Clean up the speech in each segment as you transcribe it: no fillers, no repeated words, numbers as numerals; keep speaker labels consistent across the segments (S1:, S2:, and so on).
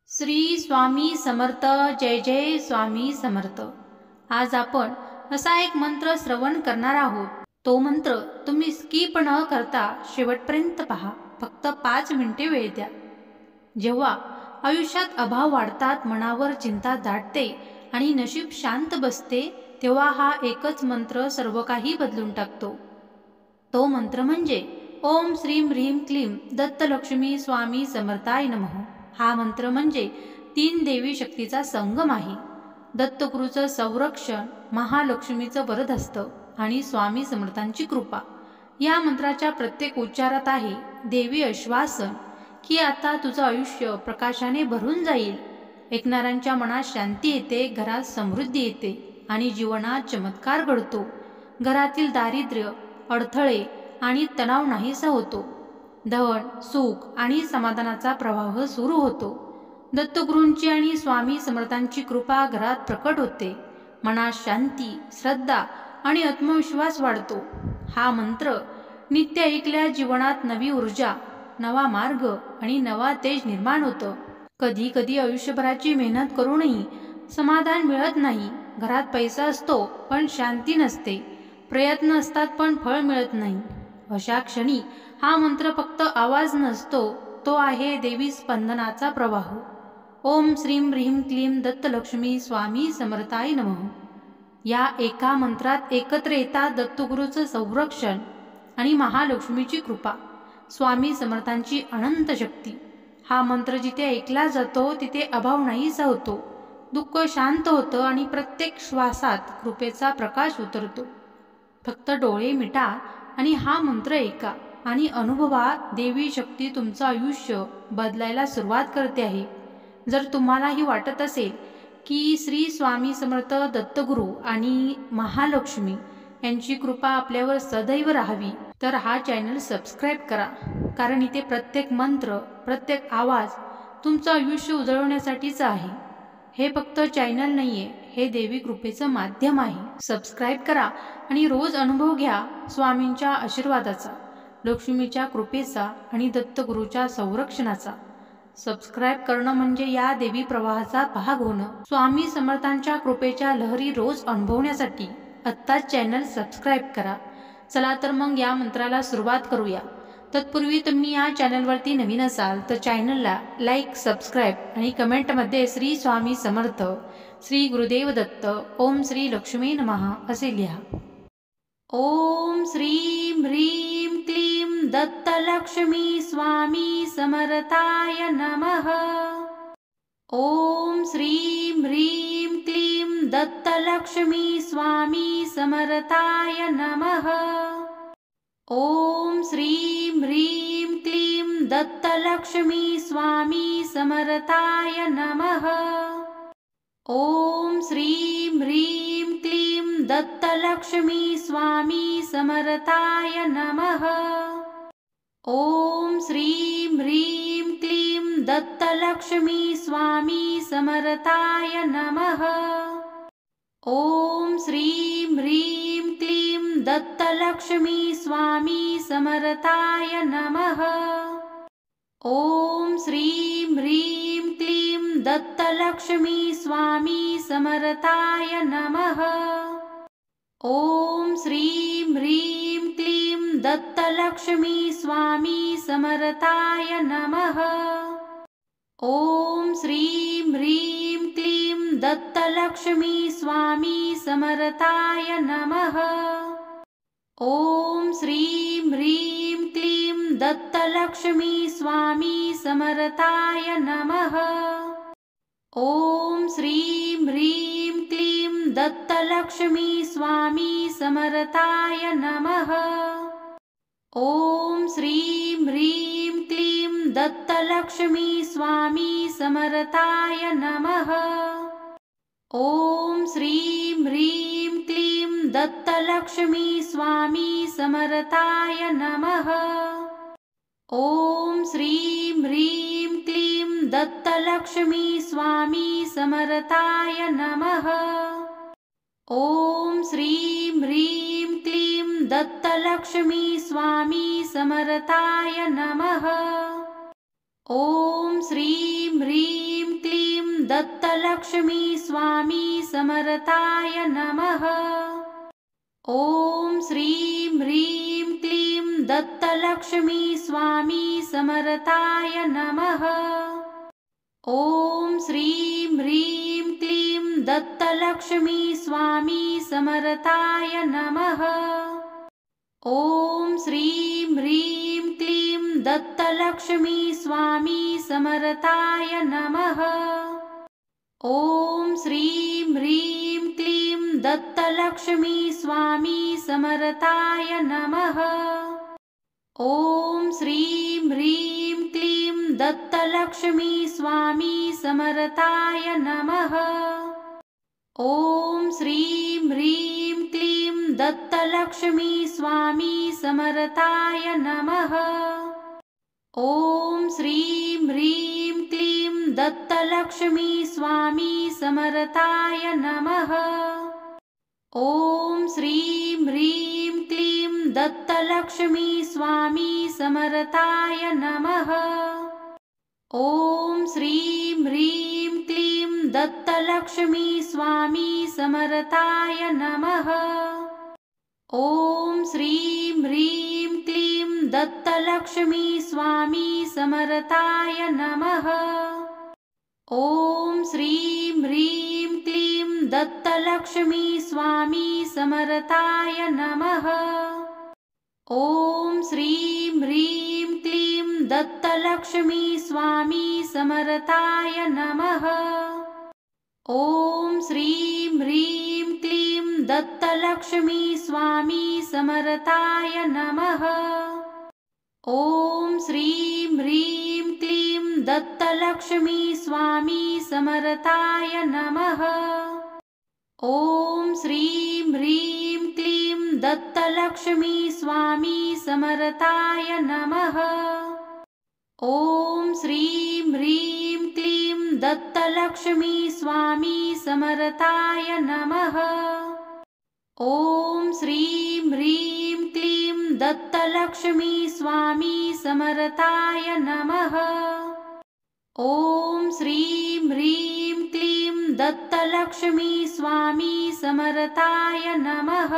S1: श्री स्वामी समर्थ. जय जय स्वामी समर्थ. आज आपण असा एक मंत्र श्रवण करणार आहोत. तो मंत्र तुम्ही स्किप न करता शेवटपर्यंत पहा. फक्त 5 मिनिटे वेळ द्या. जेव्हा आयुष्यात अभाव वाढतात, मनावर चिंता दाटते आणि नशीब शांत बसते, तेव्हा हा एकच मंत्र सर्व काही बदलून टाकतो. तो मंत्र म्हणजे ओम श्रीम ह्रीम क्लीम दत्तलक्ष्मी स्वामी समर्थाय नमः. हा मंत्र म्हणजे 3 देवी शक्तीचा संगम आहे. दत्तगुरूचं संरक्षण, महालक्ष्मीचं वरदहस्त आणि स्वामी समर्थांची कृपा. या मंत्राच्या प्रत्येक उच्चारात आहे देवी आश्वासन की आता तुझं आयुष्य प्रकाशाने भरून जाईल. ऐकणाऱ्यांच्या मनात शांती येते, घरात समृद्धी येते आणि जीवनात चमत्कार घडतो. घरातील दारिद्र्य, अडथळे आणि तणाव नाहीसा होतो. धन, सुख आणि समाधानाचा प्रवाह सुरू होतो. दत्तगुरूंची आणि स्वामी समर्थांची कृपा घरात प्रकट होते. मनात शांती, श्रद्धा आणि आत्मविश्वास वाढतो. हा मंत्र नित्य ऐकल्या जीवनात नवी ऊर्जा, नवा मार्ग आणि नवा तेज निर्माण होतं. कधी कधी आयुष्यभराची मेहनत करूनही समाधान मिळत नाही. घरात पैसा असतो पण शांती नसते. प्रयत्न असतात पण फळ मिळत नाही. अशा क्षणी हा मंत्र फक्त आवाज नसतो, तो आहे देवी स्पंदनाचा प्रवाह. ओम श्रीम ह्रीम क्लीम दत्तलक्ष्मी स्वामी समर्थाय नमः. या एका मंत्रात एकत्र येतात दत्तगुरूचं संरक्षण आणि महालक्ष्मीची कृपा, स्वामी समर्थांची अनंत शक्ती. हा मंत्र जिथे ऐकला जातो तिथे अभाव नाहीसा होतो, दुःख शांत होतं आणि प्रत्येक श्वासात कृपेचा प्रकाश उतरतो. फक्त डोळे मिटा आणि हा मंत्र ऐका आणि अनुभवा, देवी शक्ती तुमचं आयुष्य बदलायला सुरुवात करते आहे. जर तुम्हालाही वाटत असेल की श्री स्वामी समर्थ दत्तगुरू आणि महालक्ष्मी यांची कृपा आपल्यावर सदैव राहावी, तर हा चॅनल सबस्क्राईब करा. कारण इथे प्रत्येक मंत्र, प्रत्येक आवाज तुमचं आयुष्य उजळवण्यासाठीच आहे. हे फक्त चॅनल नाहीये, हे देवी कृपेचं माध्यम आहे. सबस्क्राईब करा आणि रोज अनुभव घ्या स्वामींच्या आशीर्वादाचा, लक्ष्मीच्या कृपेचा आणि दत्तगुरूच्या संरक्षणाचा. सबस्क्राईब करणं म्हणजे या देवी प्रवाहाचा भाग होणं. स्वामी समर्थांच्या कृपेच्या लहरी रोज अनुभवण्यासाठी आत्ताच चॅनल सबस्क्राईब करा. चला तर मग या मंत्राला सुरुवात करूया. तत्पूर्वी तुम्ही या चॅनलवरती नवीन असाल तर चॅनलला लाईक, सबस्क्राईब आणि कमेंटमध्ये श्री स्वामी समर्थ, श्री गुरुदेव दत्त, ओम श्री लक्ष्मी नमः असे लिहा. ओम श्रीम ह्रीम क्लीम दत्तलक्ष्मी स्वामी समर्थाय नमः. ओम श्रीम ह्रीम क्लीम दत्तलक्ष्मी स्वामी समर्थाय नमः. ओम श्रीम ह्रीम क्लीम दत्तलक्ष्मी स्वामी समर्थाय नमः. ओम श्रीम ह्रीम क्लीम दत्तलक्ष्मी स्वामी समर्थाय नमः. ओम श्रीम ह्रीम क्लीम दत्तलक्ष्मी स्वामी समर्थाय नमः. ओम श्रीम ह्रीम क्लीम दत्तलक्ष्मी स्वामी समर्थाय नमः. ओम श्रीम ह्रीम क्लीम दत्तलक्ष्मी स्वामी समर्थाय नमः. ओम श्रीम ह्रीम क्लीम दत्तलक्ष्मी स्वामी समर्थाय नमः. ओम श्रीम ह्रीम क्लीम दत्तलक्ष्मी स्वामी समर्थाय नमः. ओम श्रीम ह्रीम क्लीम दत्तलक्ष्मी स्वामी समर्थाय नमः. ओम श्रीम ह्रीम क्लीम दत्तलक्ष्मी स्वामी समर्थाय नमः. ओम श्रीम ह्रीम क्लीम दत्तलक्ष्मी स्वामी समर्थाय नमः. ओम श्रीम ह्रीम क्लीम दत्तलक्ष्मी स्वामी समर्थाय नमः. ओम श्रीम ह्रीम क्लीम दत्तलक्ष्मी स्वामी समर्थाय नमः. ओम श्रीम ह्रीम क्लीम दत्तलक्ष्मी स्वामी समर्थाय नमः. ओम श्रीम ह्रीम दत्तलक्ष्मी स्वामी समर्थाय नमः। ॐ श्रीं ह्रीं क्लीं दत्तलक्ष्मी स्वामी समर्थाय नमः। ॐ श्रीं ह्रीं क्लीं दत्तलक्ष्मी स्वामी समर्थाय नमः। ॐ श्रीं ह्रीं क्लीं दत्तलक्ष्मी स्वामी समर्थाय नमः। ॐ श्रीं ह्रीं क्लीं दत्तलक्ष्मी स्वामी समर्थाय नमः। ॐ श्रीं ह्रीं क्लीं दत्तलक्ष्मी स्वामी समर्थाय नमः। ॐ श्रीं ह्रीं क्लीं दत्तलक्ष्मी स्वामी समर्थाय नमः। ॐ श्रीं ह्रीं क्लीं दत्तलक्ष्मी स्वामी समर्थाय नमः। ॐ श्रीं ह्रीं क्लीं दत्तलक्ष्मी स्वामी समर्थाय नमः। ॐ श्रीं ह्रीं क्लीं दत्तलक्ष्मी स्वामी समर्थाय नमः। ॐ श्रीं ह्रीं क्लीं दत्तलक्ष्मी स्वामी समर्थाय नमः। ॐ श्रीं ह्रीं क्लीं दत्तलक्ष्मी स्वामी समर्थाय नमः। ॐ श्रीं ह्रीं क्लीं दत्तलक्ष्मी स्वामी समर्थाय नमः। ॐ श्रीं ह्रीं क्लीं दत्तलक्ष्मी स्वामी समर्थाय नमः। ॐ श्रीं ह्रीं क्लीं दत्तलक्ष्मी स्वामी समर्थाय नमः। ॐ श्रीं ह्रीं क्लीं दत्तलक्ष्मी स्वामी समर्थाय नमः। ॐ श्रीं ह्रीं क्लीं दत्तलक्ष्मी स्वामी समर्थाय नमः। ॐ श्रीं ह्रीं क्लीं दत्तलक्ष्मी स्वामी समर्थाय नमः। ॐ श्रीं ह्रीं क्लीं दत्तलक्ष्मी स्वामी समर्थाय नमः।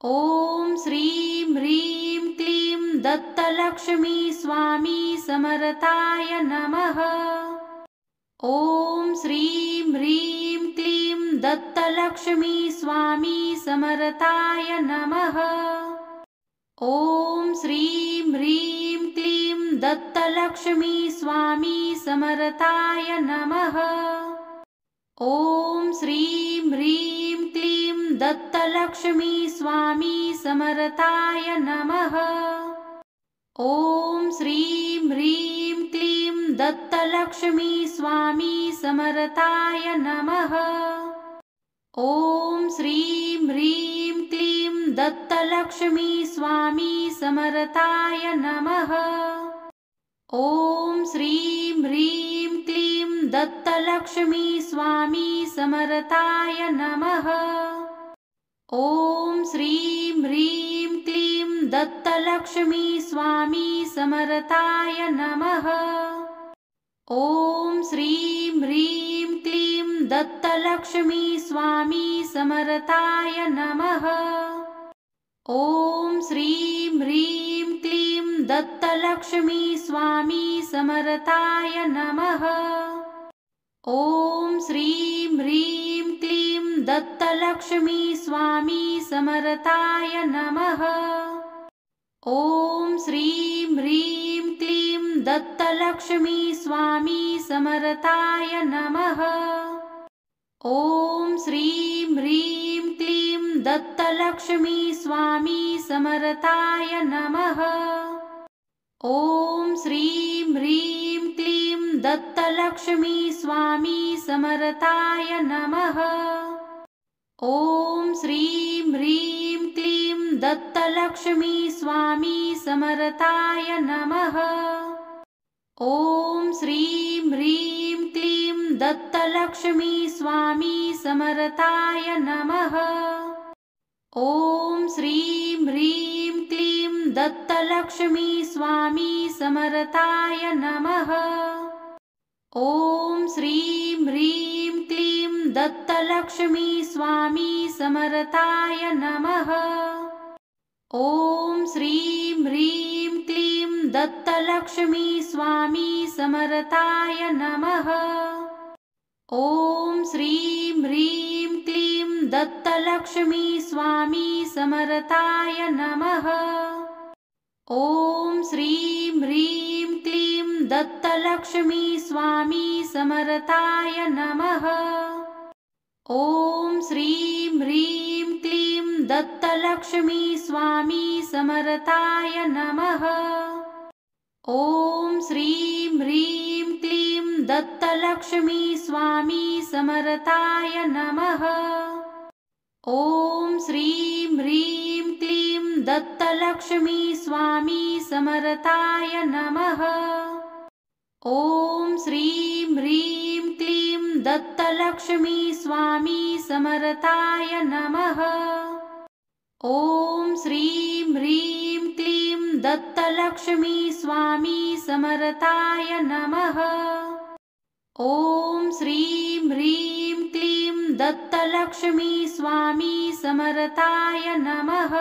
S1: ॐ श्रीं ह्रीं क्लीं दत्तलक्ष्मी स्वामी समर्थाय नमः। ॐ श्रीं ह्रीं क्लीं दत्तलक्ष्मी स्वामी समर्थाय नमः। ॐ श्रीं ह्रीं क्लीं दत्तलक्ष्मी स्वामी समर्थाय नमः। ॐ श्रीं ह्रीं क्लीं दत्तलक्ष्मी स्वामी समर्थाय नमः। ॐ श्रीं ह्रीं क्लीं दत्तलक्ष्मी स्वामी समर्थाय नमः। ॐ श्रीं ह्रीं क्लीं दत्तलक्ष्मी स्वामी समर्थाय नमः। ॐ श्रीं ह्रीं क्लीं दत्तलक्ष्मी स्वामी समर्थाय नमः। ॐ श्रीं ह्रीं क्लीं दत्तलक्ष्मी स्वामी समर्थाय नमः। ॐ श्रीं ह्रीं क्लीं दत्तलक्ष्मी स्वामी समर्थाय नमः। ॐ श्रीं ह्रीं क्लीं दत्तलक्ष्मी स्वामी समर्थाय नमः। ॐ श्रीं ह्रीं क्लीं दत्तलक्ष्मी स्वामी समर्थाय नमः। ॐ श्रीं ह्रीं क्लीं दत्तलक्ष्मी स्वामी समर्थाय नमः। ॐ श्रीं ह्रीं क्लीं दत्तलक्ष्मी स्वामी समर्थाय नमः। ॐ श्रीं ह्रीं क्लीं दत्तलक्ष्मी स्वामी समर्थाय नमः। ॐ श्रीं ह्रीं क्लीं दत्तलक्ष्मी स्वामी समर्थाय नमः। ॐ श्रीं ह्रीं क्लीं दत्तलक्ष्मी स्वामी समर्थाय नमः। ॐ श्रीं ह्रीं क्लीं दत्तलक्ष्मी स्वामी समर्थाय नमः। ॐ श्रीं दत्तलक्ष्मी स्वामी समर्थाय नमः। ॐ श्रीं ह्रीं क्लीं दत्तलक्ष्मी स्वामी समर्थाय नमः। ॐ श्रीं ह्रीं क्लीं दत्तलक्ष्मी स्वामी समर्थाय नमः। ॐ श्रीं ह्रीं क्लीं दत्तलक्ष्मी स्वामी समर्थाय नमः। ॐ श्रीं ह्रीं क्लीं दत्तलक्ष्मी स्वामी समर्थाय नमः। ॐ श्रीं ह्रीं क्लीं दत्तलक्ष्मी स्वामी समर्थाय नमः। ॐ श्रीं ह्रीं क्लीं दत्तलक्ष्मी स्वामी समर्थाय नमः। ॐ श्रीं ह्रीं क्लीं दत्तलक्ष्मी स्वामी समर्थाय नमः। ॐ श्रीं ह्रीं क्लीं दत्तलक्ष्मी स्वामी समर्थाय नमः। ॐ श्रीं ह्रीं क्लीं दत्तलक्ष्मी स्वामी समर्थाय नमः।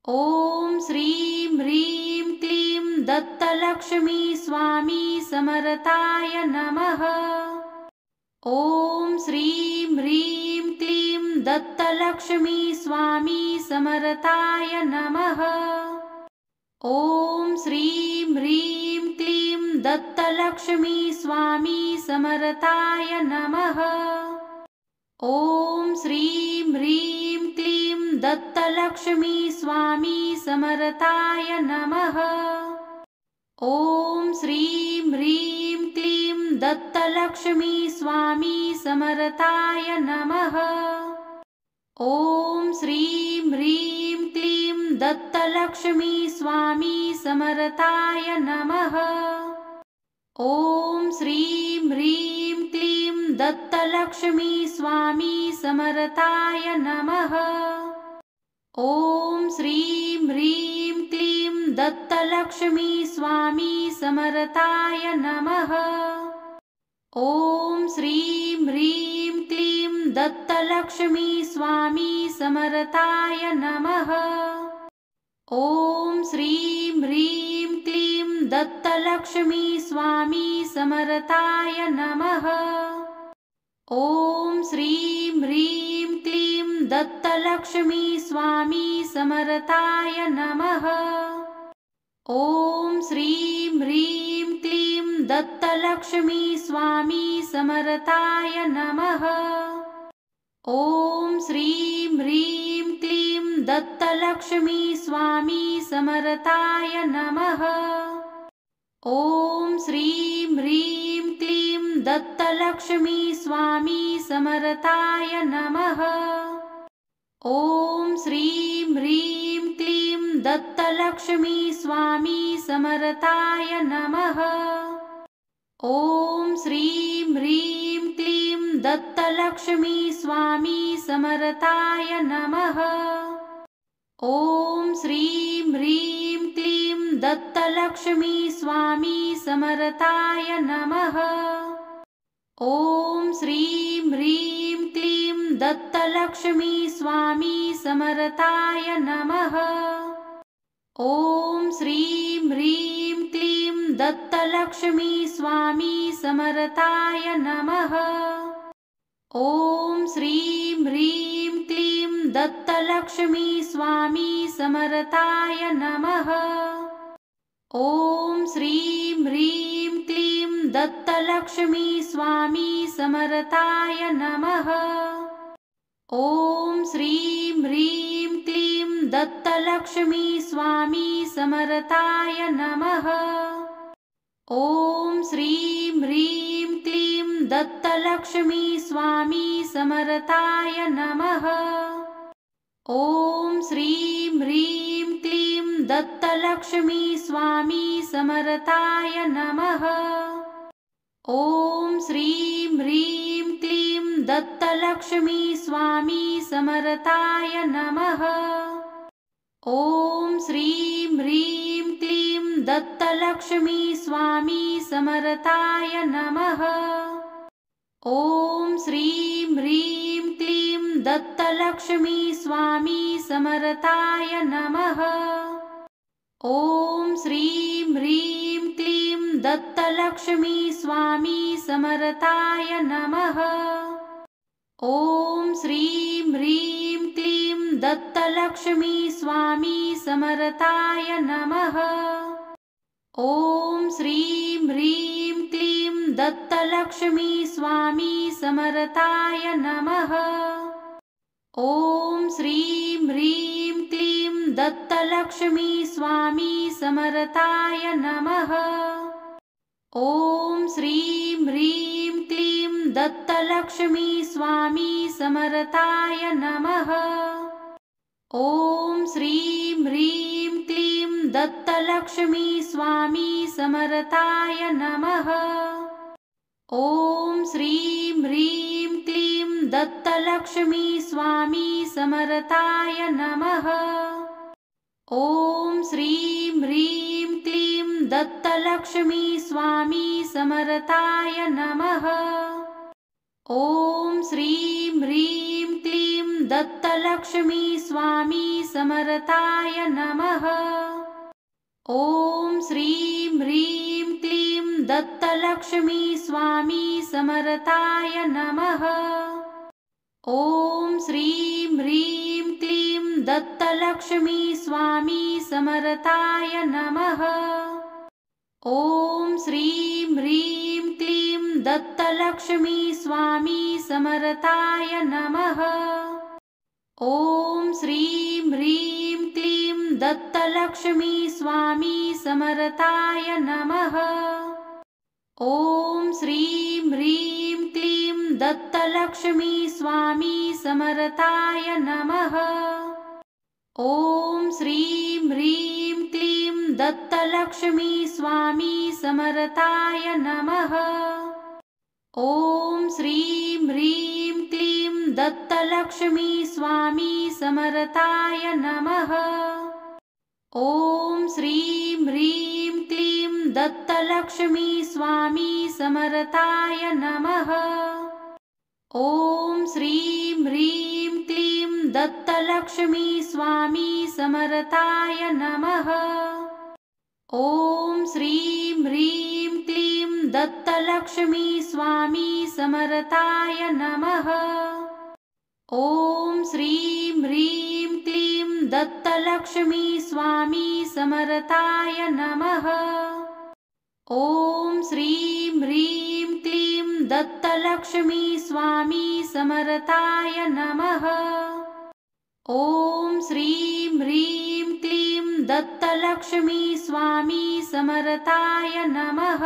S1: ॐ श्रीं ह्रीं क्लीं दत्तलक्ष्मी स्वामी समर्थाय नमः। ॐ श्रीं ह्रीं क्लीं दत्तलक्ष्मी स्वामी समर्थाय नमः। ॐ श्रीं ह्रीं क्लीं दत्तलक्ष्मी स्वामी समर्थाय नमः। ॐ श्रीं ह्रीं क्लीं दत्तलक्ष्मी स्वामी समर्थाय नमः। ॐ श्रीं ह्रीं क्लीं दत्तलक्ष्मी स्वामी समर्थाय नमः। ॐ श्रीं ह्रीं क्लीं दत्तलक्ष्मी स्वामी समर्थाय नमः। ॐ श्रीं ह्रीं क्लीं दत्तलक्ष्मी स्वामी समर्थाय नमः। ॐ श्रीं ह्रीं क्लीं दत्तलक्ष्मी स्वामी समर्थाय नमः। ॐ श्रीं ह्रीं क्लीं दत्तलक्ष्मी स्वामी समर्थाय नमः। ॐ श्रीं ह्रीं क्लीं दत्तलक्ष्मी स्वामी समर्थाय नमः। ॐ श्रीं ह्रीं क्लीं दत्तलक्ष्मी स्वामी समर्थाय नमः। ॐ श्रीं ह्रीं क्लीं दत्तलक्ष्मी स्वामी समर्थाय नमः। ॐ श्रीं ह्रीं क्लीं दत्तलक्ष्मी स्वामी समर्थाय नमः। ॐ श्रीं ह्रीं क्लीं दत्तलक्ष्मी स्वामी समर्थाय नमः। ॐ श्रीं ह्रीं क्लीं दत्तलक्ष्मी स्वामी समर्थाय नमः। ॐ श्रीं ह्रीं क्लीं दत्तलक्ष्मी स्वामी समर्थाय नमः। ॐ श्रीं ह्रीं क्लीं दत्तलक्ष्मी स्वामी समर्थाय नमः। ॐ श्रीं ह्रीं क्लीं दत्तलक्ष्मी स्वामी समर्थाय नमः। ॐ श्रीं ह्रीं क्लीं दत्तलक्ष्मी स्वामी समर्थाय नमः। ॐ श्रीं ह्रीं क्लीं दत्तलक्ष्मी स्वामी समर्थाय नमः। ॐ श्रीं ह्रीं क्लीं दत्तलक्ष्मी स्वामी समर्थाय नमः। ॐ श्रीं ह्रीं क्लीं दत्तलक्ष्मी स्वामी समर्थाय नमः। ॐ श्रीं ह्रीं क्लीं दत्तलक्ष्मी स्वामी समर्थाय नमः। ॐ श्रीं ह्रीं क्लीं दत्तलक्ष्मी स्वामी समर्थाय नमः। ॐ श्रीं ह्रीं क्लीं दत्तलक्ष्मी स्वामी समर्थाय नमः। ॐ श्रीं ह्रीं क्लीं दत्तलक्ष्मी स्वामी समर्थाय नमः। ओम श्रीं ह्रीं क्लीं दत्तलक्ष्मी स्वामी समर्थाय नमः। ओम श्रीं ह्रीं क्लीं दत्तलक्ष्मी स्वामी समर्थाय नमः। ओम श्रीं ह्रीं क्लीं दत्तलक्ष्मी स्वामी समर्थाय नमः। ओम श्रीं ह्रीं क्लीं दत्तलक्ष्मी स्वामी समर्थाय नमः। ओम श्रीं ह्रीं क्लीं दत्तलक्ष्मी स्वामी समर्थाय नमः। ओम श्रीं ह्रीं क्लीं दत्तलक्ष्मी स्वामी समर्थाय नमः। ओम श्रीं ह्रीं क्लीं दत्तलक्ष्मी स्वामी समर्थाय नमः। ओम श्रीं ह्रीं क्लीं दत्तलक्ष्मी स्वामी समर्थाय नमः। ओम श्रीं ह्रीं क्लीं दत्तलक्ष्मी स्वामी समर्थाय नमः। ओम श्रीं ह्रीं क्लीं दत्तलक्ष्मी स्वामी समर्थाय नमः। ओम श्रीं ह्रीं क्लीं दत्तलक्ष्मी स्वामी समर्थाय नमः। ओम श्रीं ह्रीं क्लीं दत्तलक्ष्मी स्वामी समर्थाय नमः। ओम श्रीं ह्रीं क्लीं दत्तलक्ष्मी स्वामी समर्थाय नमः। ओम श्रीं ह्रीं क्लीं दत्तलक्ष्मी स्वामी समर्थाय नमः। ओम श्रीं ह्रीं क्लीं दत्तलक्ष्मी स्वामी समर्थाय नमः। ओम श्रीं ह्रीं क्लीं दत्तलक्ष्मी स्वामी समर्थाय नमः। ओम श्रीं ह्रीं क्लीं दत्तलक्ष्मी स्वामी समर्थाय नमः। ओम श्रीं ह्रीं क्लीं दत्तलक्ष्मी स्वामी समर्थाय नमः। ओम श्रीं ह्रीं क्लीं दत्तलक्ष्मी स्वामी समर्थाय नमः। ओम श्रीं ह्रीं क्लीं दत्तलक्ष्मी स्वामी समर्थाय नमः। ओम श्रीं ह्रीं क्लीं दत्तलक्ष्मी स्वामी समर्थाय नमः। ओम श्रीं ह्रीं क्लीं दत्तलक्ष्मी स्वामी समर्थाय नमः। ओम श्रीं ह्रीं क्लीं दत्तलक्ष्मी स्वामी समर्थाय नमः।